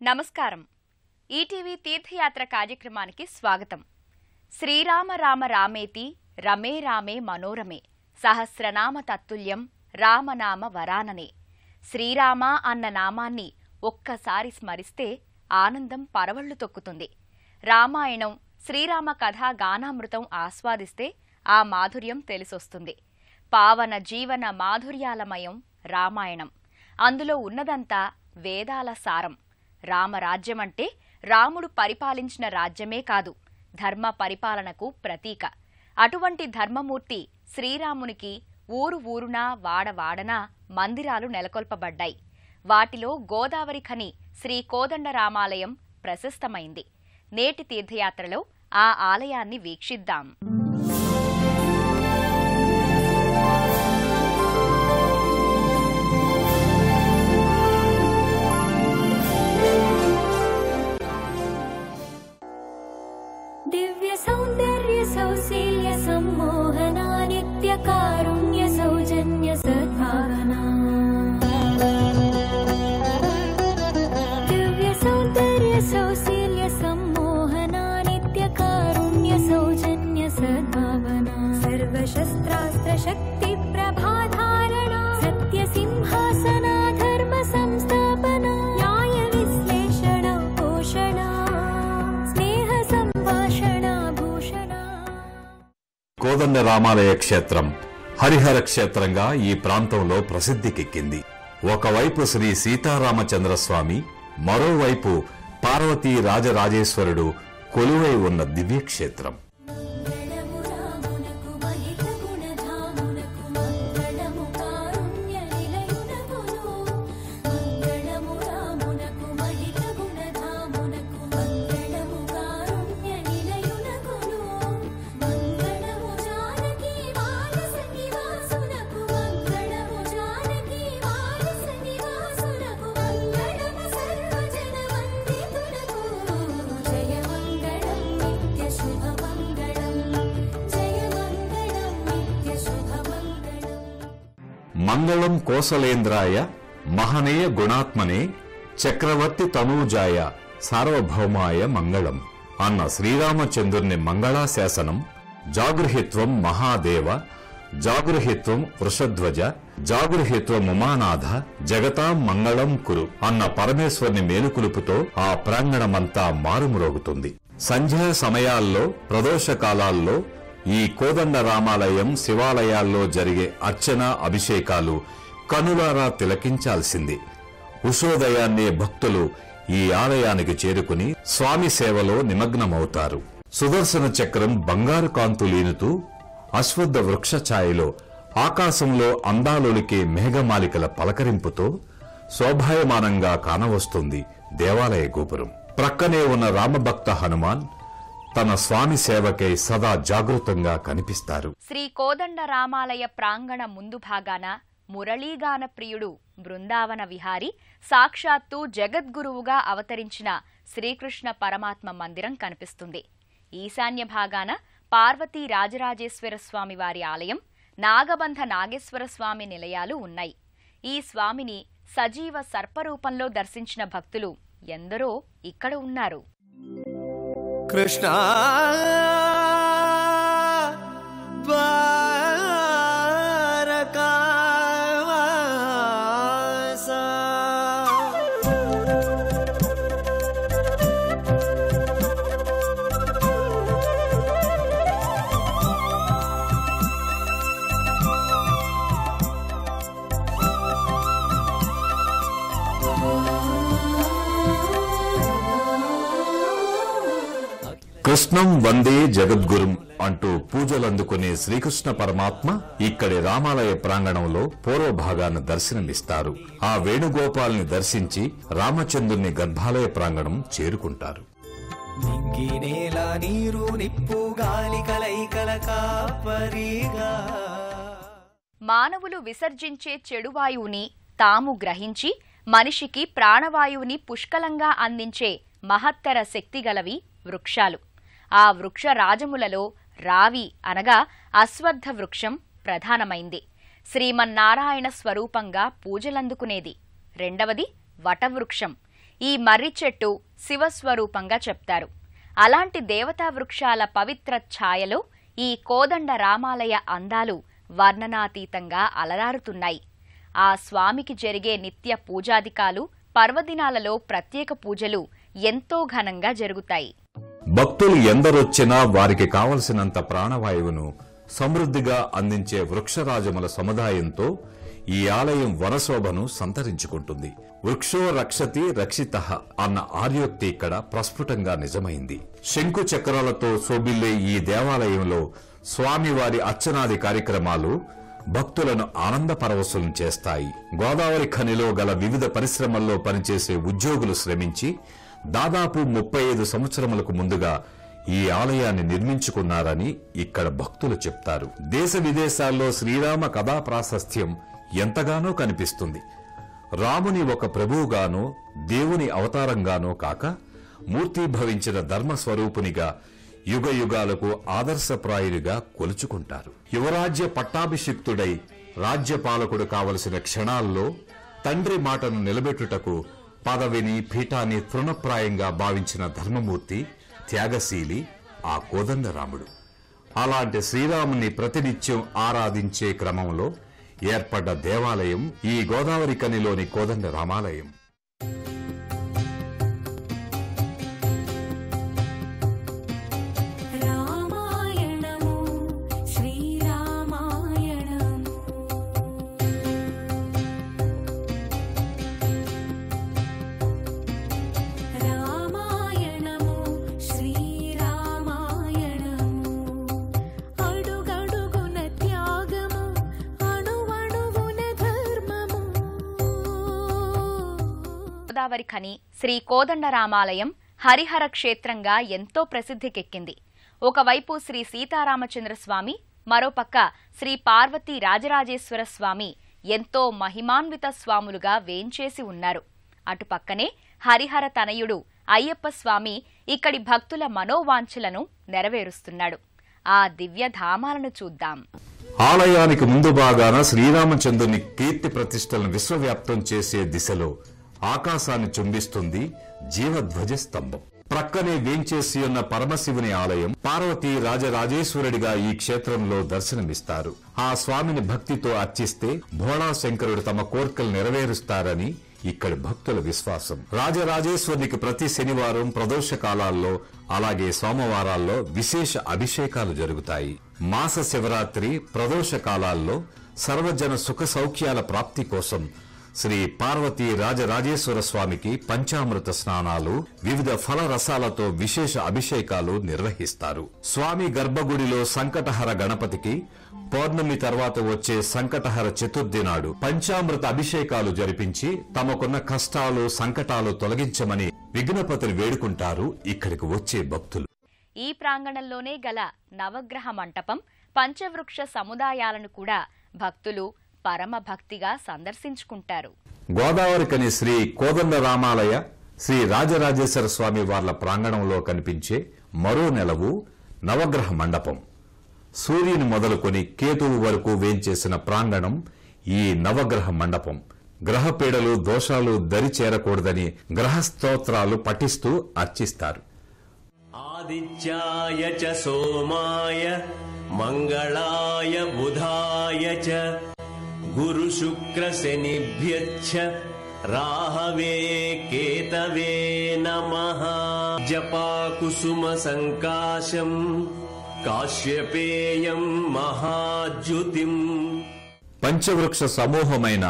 నమస్కారం. ఈటీవీ తీర్థయాత్ర కార్యక్రమానికి స్వాగతం. శ్రీరామ రామ రామేతి రమే రామే మనోరమే సహస్రనామ తత్తుల్యం రామనామ వరాననే. శ్రీరామ అన్న నామాన్ని ఒక్కసారి స్మరిస్తే ఆనందం పరవళ్లు తొక్కుతుంది. రామాయణం, శ్రీరామ కథా గానామృతం ఆస్వాదిస్తే ఆ మాధుర్యం తెలిసొస్తుంది. పావన జీవన మాధుర్యాలమయం రామాయణం. అందులో ఉన్నదంతా వేదాల సారం. రామరాజ్యమంటే రాముడు పరిపాలించిన రాజ్యమే కాదు, ధర్మ పరిపాలనకు ప్రతీక. అటువంటి ధర్మమూర్తి శ్రీరామునికి ఊరు ఊరునా వాడవాడనా మందిరాలు నెలకొల్పబడ్డాయి. వాటిలో గోదావరి ఖని శ్రీ కోదండరామాలయం ప్రశస్తమైంది. నేటి తీర్థయాత్రలో ఆ ఆలయాన్ని వీక్షిద్దాం. दिव्य सौंदर्य सौशील्य सम्मोहना नित्य कारुण्य सौजन्य सद्भावना. दिव्य सौंदर्य सौशील्य सम्मोहना नित्य कारुण्य सौजन्य सद्भावना. सर्वशस्त्रास्त्र शक्ति प्रभाधारणा सत्य सिंहासना धर्म संस्थापना. न्याय विश्लेषण पोषणा కోదండ రామాలయ క్షేత్రం హరిహర క్షేత్రంగా ఈ ప్రాంతంలో ప్రసిద్ధికెక్కింది. ఒకవైపు శ్రీ సీతారామచంద్రస్వామి, మరోవైపు పార్వతీ రాజరాజేశ్వరుడు కొలువై ఉన్న దివ్యక్షేత్రం. మంగళం కోసలేంద్రాయ మహనీయ గుణాత్మనే చక్రవర్తి తనూజాయ సార్వభౌమాయ మంగళం అన్న శ్రీరామచంద్రుని మంగళాశాసనం జాగృహిత్వం మహాదేవ, జాగృహిత్వం వృషధ్వజ, జాగృహిత్వం ఉమానాథ, జగతాం మంగళం కురు అన్న పరమేశ్వరుని మేలుకులుపుతో ఆ ప్రాంగణమంతా మారుమ్రోగుతుంది. సంధ్యా సమయాల్లో, ప్రదోష కాలాల్లో ఈ కోదండ రామాలయం శివాలయాల్లో జరిగే అర్చన, అభిషేకాలు కనులారా తిలకించాల్సింది. ఉషోదయాన్నే భక్తులు ఈ ఆలయానికి చేరుకుని స్వామి సేవలో నిమగ్నమవుతారు. సుదర్శన చక్రం బంగారు కాంతులీనుతూ అశ్వత్థ వృక్ష ఛాయలో ఆకాశంలో అందాలొలికే మేఘమాలికల పలకరింపుతో శోభాయమానంగా కానవస్తుంది దేవాలయ గోపురం. ప్రక్కనే ఉన్న రామభక్త హనుమాన్ తన స్వామి సేవకై సదా జాగృతంగా కనిపిస్తారు. శ్రీ కోదండ రామాలయ ప్రాంగణ ముందు భాగాన మురళీగాన ప్రియుడు బృందావన విహారి సాక్షాత్తు జగద్గురువుగా అవతరించిన శ్రీకృష్ణ పరమాత్మ మందిరం కనిపిస్తుంది. ఈశాన్య భాగాన పార్వతీ రాజరాజేశ్వర స్వామి వారి ఆలయం, నాగబంధ నాగేశ్వర స్వామి నిలయాలు ఉన్నాయి. ఈ స్వామిని సజీవ సర్పరూపంలో దర్శించిన భక్తులు ఎందరో ఇక్కడ ఉన్నారు. కృష్ణ కృష్ణం వందే జగద్గురుం అంటూ పూజలందుకునే శ్రీకృష్ణ పరమాత్మ ఇక్కడి రామాలయ ప్రాంగణంలో పూర్వభాగాన దర్శనమిస్తారు. ఆ వేణుగోపాల్ని దర్శించి రామచంద్రుని గర్భాలయ ప్రాంగణం చేరుకుంటారు. మానవులు విసర్జించే చెడువాయువుని తాము గ్రహించి మనిషికి ప్రాణవాయువుని పుష్కలంగా అందించే మహత్తర శక్తిగలవి వృక్షాలు. ఆ వృక్ష రాజములలో రావి అనగా అశ్వత్థ వృక్షం ప్రధానమైంది. శ్రీమన్నారాయణ స్వరూపంగా పూజలందుకునేది. రెండవది వటవృక్షం. ఈ మర్రి చెట్టు శివస్వరూపంగా చెప్తారు. అలాంటి దేవతా వృక్షాల పవిత్ర ఛాయలో ఈ కోదండ రామాలయ అందాలు వర్ణనాతీతంగా అలరారుతున్నాయి. ఆ స్వామికి జరిగే నిత్య పూజాధికాలు, పర్వదినాలలో ప్రత్యేక పూజలు ఎంతో ఘనంగా జరుగుతాయి. భక్తులు ఎందరొచ్చినా వారికి కావలసినంత ప్రాణవాయువును సమృద్ధిగా అందించే వృక్షరాజముల సముదాయంతో ఈ ఆలయం వనశోభను సంతరించుకుంటుంది. వృక్షో రక్షతి రక్షితః అన్న ఆర్యోక్తి ఇక్కడ ప్రస్ఫుటంగా నిజమైంది. శంకు చక్రాలతో శోభిల్లే ఈ దేవాలయంలో స్వామివారి అర్చనాది కార్యక్రమాలు భక్తులను ఆనందపరవశులను చేస్తాయి. గోదావరి ఖనిలో గల వివిధ పరిశ్రమల్లో పనిచేసే ఉద్యోగులు శ్రమించి దాదాపు 35 సంవత్సరములకు ముందుగా ఈ ఆలయాన్ని నిర్మించుకున్నారని ఇక్కడ భక్తులు చెప్తారు. దేశ విదేశాల్లో శ్రీరామ కథా ప్రాశస్త్యం ఎంతగానో కనిపిస్తుంది. రాముని ఒక ప్రభువుగానో దేవుని అవతారంగానో కాక మూర్తీభవించిన ధర్మస్వరూపునిగా యుగ యుగాలకు ఆదర్శప్రాయునిగా కొలుచుకుంటారు. యువరాజ్య పట్టాభిషిక్తుడై రాజ్యపాలకుడు కావలసిన క్షణాల్లో తండ్రి మాటను నిలబెట్టుటకు పదవిని పీఠాన్ని తృణప్రాయంగా భావించిన ధర్మమూర్తి, త్యాగశీలి ఆ కోదండరాముడు. అలాంటి శ్రీరాముని ప్రతినిత్యం ఆరాధించే క్రమంలో ఏర్పడ్డ దేవాలయం ఈ గోదావరి కనిలోని కోదండ రామాలయం. గోదావరి ఖని శ్రీ కోదండరామాలయం హరిహర క్షేత్రంగా ఎంతో ప్రసిద్ధికెక్కింది. ఒకవైపు శ్రీ సీతారామచంద్రస్వామి, మరోపక్క శ్రీ పార్వతీ రాజరాజేశ్వర స్వామి ఎంతో మహిమాన్విత స్వాములుగా వేంచేసి ఉన్నారు. అటుపక్కనే హరిహర తనయుడు అయ్యప్ప స్వామి ఇక్కడి భక్తుల మనోవాంఛలను నెరవేరుస్తున్నాడు. ఆ దివ్యధామాలను చూద్దాం. ఆలయానికి ముందు భాగాన శ్రీరామచంద్రుని కీర్తి ప్రతిష్టలను విశ్వవ్యాప్తం చేసే దిశలో ఆకాశాన్ని చుంబిస్తుంది జీవధ్వజ స్తంభం. ప్రక్కనే వేంచేసి ఉన్న పరమశివుని ఆలయం పార్వతీ రాజరాజేశ్వరుడిగా ఈ క్షేత్రంలో దర్శనమిస్తారు. ఆ స్వామిని భక్తితో అర్చిస్తే భోళా శంకరుడు తమ కోర్కెలు నెరవేరుస్తారని ఇక్కడి భక్తుల విశ్వాసం. రాజరాజేశ్వరునికి ప్రతి శనివారం ప్రదోష కాలాల్లో అలాగే సోమవారాల్లో విశేష అభిషేకాలు జరుగుతాయి. మాస శివరాత్రి ప్రదోష కాలాల్లో సర్వజన సుఖ సౌఖ్యాల ప్రాప్తి కోసం శ్రీ పార్వతీ రాజరాజేశ్వర స్వామికి పంచామృత స్నానాలు, వివిధ ఫల రసాలతో విశేష అభిషేకాలు నిర్వహిస్తారు. స్వామి గర్భగుడిలో సంకటహర గణపతికి పౌర్ణమి తర్వాత వచ్చే సంకటహర చతుర్థి నాడు పంచామృత అభిషేకాలు జరిపించి తమకున్న కష్టాలు, సంకటాలు తొలగించమని విఘ్నపతిని వేడుకుంటారు ఇక్కడికి వచ్చే భక్తులు. ఈ ప్రాంగణంలోనే గల నవగ్రహ మంటపం, పంచవృక్ష సముదాయాలను కూడా భక్తులు పరమ భక్తిగా సందర్శించుకుంటారు. గోదావరి కని శ్రీ కోదండ రామాలయ శ్రీ రాజరాజేశ్వర స్వామి వార్ల ప్రాంగణంలో కనిపించే మరో నెలవు నవగ్రహ మండపం. సూర్యుని మొదలుకొని కేతువు వరకు వేంచేసిన ప్రాంగణం ఈ నవగ్రహ మండపం. గ్రహపీడలు, దోషాలు దరి చేరకూడదని గ్రహ స్తోత్రాలు పఠిస్తూ అర్చిస్తారు. ఆదిత్యాయ చ సోమాయ మంగళాయ బుధాయ చ గురు శుక్ర శనిభ్యచ్చ రాహవే కేతవే నమః. జపా కుసుమ సంకాశం కాశ్యపేయం మహాద్యుతిం. పంచవృక్ష సమూహమైన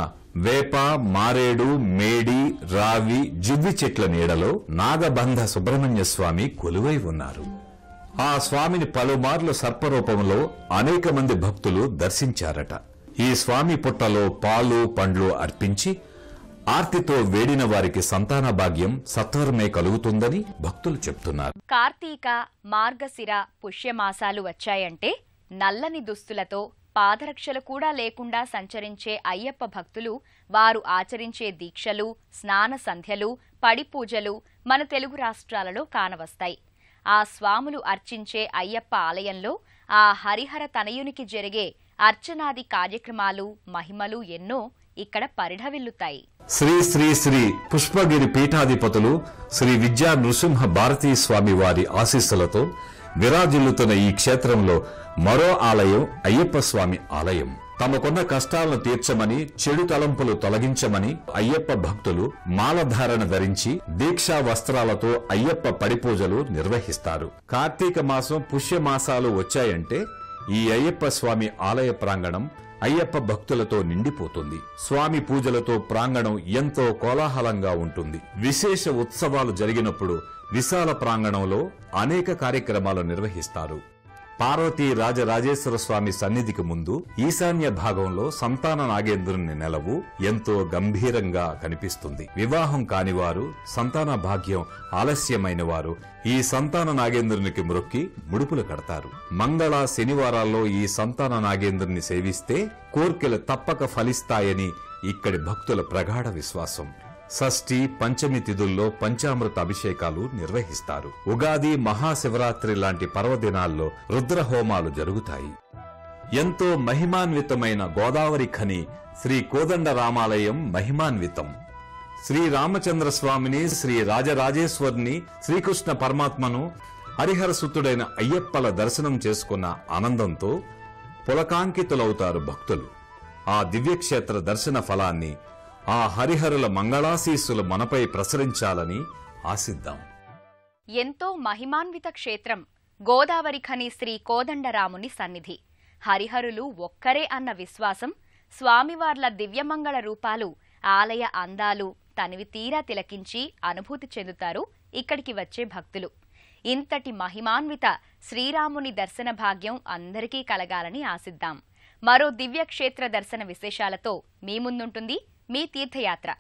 వేప, మారేడు, మేడి, రావి, జువ్వి చెట్ల నీడలో నాగబంధ సుబ్రహ్మణ్య స్వామి కొలువై ఉన్నారు. ఆ స్వామిని పలుమార్లు సర్పరూపంలో అనేక మంది భక్తులు దర్శించారట. ఈ స్వామి పుట్టలో పాలు, పండ్లు అర్పించి ఆర్తితో వేడిన వారికి సంతాన భాగ్యం సత్వరమే కలుగుతుందని భక్తులు చెప్తున్నారు. కార్తీక, మార్గశిర పుష్యమాసాలు వచ్చాయంటే నల్లని దుస్తులతో పాదరక్షలు కూడా లేకుండా సంచరించే అయ్యప్ప భక్తులు వారు ఆచరించే దీక్షలు, స్నాన సంధ్యలు, పడి పూజలు మన తెలుగు రాష్ట్రాలలో కానవస్తాయి. ఆ స్వాములు అర్చించే అయ్యప్ప ఆలయంలో ఆ హరిహర తనయునికి జరిగే అర్చనాది కార్యక్రమాలు, మహిమలు ఎన్నో ఇక్కడ పరిఢవిల్లుతాయి. శ్రీ శ్రీ శ్రీ పుష్పగిరి పీఠాధిపతులు శ్రీ విద్యా నృసింహ భారతీ స్వామి వారి ఆశీస్సులతో విరాజిల్లుతున్న ఈ క్షేత్రంలో మరో ఆలయం అయ్యప్ప స్వామి ఆలయం. తమకున్న కష్టాలను తీర్చమని, చెడు తలంపులు తొలగించమని అయ్యప్ప భక్తులు మాలధారణ ధరించి దీక్షా వస్త్రాలతో అయ్యప్ప పడిపూజలు నిర్వహిస్తారు. కార్తీక మాసం పుష్యమాసాలు వచ్చాయంటే ఈ అయ్యప్ప స్వామి ఆలయ ప్రాంగణం అయ్యప్ప భక్తులతో నిండిపోతుంది. స్వామి పూజలతో ప్రాంగణం ఎంతో కోలాహలంగా ఉంటుంది. విశేష ఉత్సవాలు జరిగినప్పుడు విశాల ప్రాంగణంలో అనేక కార్యక్రమాలు నిర్వహిస్తారు. పార్వతీ రాజరాజేశ్వర స్వామి సన్నిధికి ముందు ఈశాన్య భాగంలో సంతాన నాగేంద్రుని నెలవు ఎంతో గంభీరంగా కనిపిస్తుంది. వివాహం కానివారు, సంతాన భాగ్యం ఆలస్యమైన వారు ఈ సంతాన నాగేంద్రునికి మొక్కి ముడుపులు కడతారు. మంగళ శనివారాల్లో ఈ సంతాన నాగేంద్రుని సేవిస్తే కోర్కెలు తప్పక ఫలిస్తాయని ఇక్కడి భక్తుల ప్రగాఢ విశ్వాసం. షష్ఠి, పంచమి తిథుల్లో పంచామృత అభిషేకాలు నిర్వహిస్తారు. ఉగాది, మహాశివరాత్రి లాంటి పర్వదినాల్లో రుద్రహోమాలు జరుగుతాయి. ఎంతో మహిమాన్వితమైన గోదావరి ఖని శ్రీ కోదండరామాలయం మహిమాన్వితం. శ్రీ రామచంద్ర స్వామిని, శ్రీ రాజరాజేశ్వరిని, శ్రీకృష్ణ పరమాత్మను, హరిహరసుతుడైన అయ్యప్పల దర్శనం చేసుకున్న ఆనందంతో పులకాంకితులవుతారు భక్తులు. ఆ దివ్యక్షేత్ర దర్శన ఫలాన్ని, ఆ హరిహరుల మంగళాశీస్సులు మనపై ప్రసరించాలని ఆశిద్దాం. ఎంతో మహిమాన్విత క్షేత్రం గోదావరి ఖని శ్రీ కోదండరాముని సన్నిధి. హరిహరులు ఒక్కరే అన్న విశ్వాసం, స్వామివార్ల దివ్యమంగళ రూపాలు, ఆలయ అందాలు తనివి తీరా తిలకించి అనుభూతి చెందుతారు ఇక్కడికి వచ్చే భక్తులు. ఇంతటి మహిమాన్విత శ్రీరాముని దర్శన భాగ్యం అందరికీ కలగాలని ఆశిద్దాం. మరో దివ్యక్షేత్ర దర్శన విశేషాలతో మీ ముందుంటుంది మీ తీర్థయాత్ర.